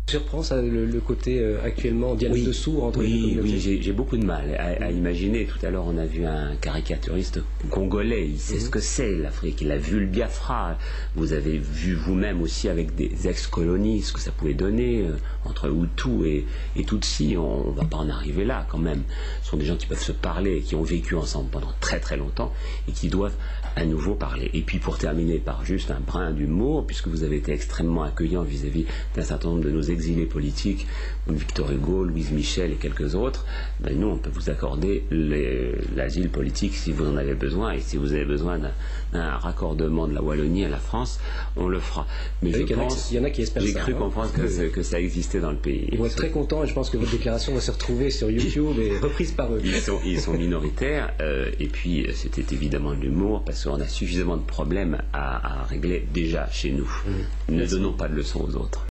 Surprend ça, le côté actuellement dialogue de sourds entre les deux communautés? Oui, j'ai beaucoup de mal à imaginer. Tout à l'heure, on a vu un caricaturiste congolais, il sait ce que c'est l'Afrique, il a vu le Biafra. Vous avez vu vous-même aussi avec des ex-colonies ce que ça pouvait donner entre Hutu et Tutsi. On ne va pas en arriver là quand même. Ce sont des gens qui peuvent se parler, qui ont vécu ensemble pendant très très longtemps et qui doivent à nouveau parler. Et puis pour terminer par juste un brin d'humour, puisque vous avez été extrêmement accueillant vis-à-vis d'un certain nombre de nos exilés politiques, comme Victor Hugo, Louise Michel et quelques autres, ben nous on peut vous accorder l'asile politique si vous en avez besoin, et si vous avez besoin d'un raccordement de la Wallonie à la France, on le fera. Mais il y en a qui espèrent ça. J'ai cru comprendre que ça existait dans le pays. Ils vont être très contents, et je pense que votre déclaration va se retrouver sur YouTube et reprise par eux. Ils sont minoritaires, et puis c'était évidemment de l'humour, parce qu'on a suffisamment de problèmes à régler déjà chez nous. Ne donnons pas de leçons aux autres.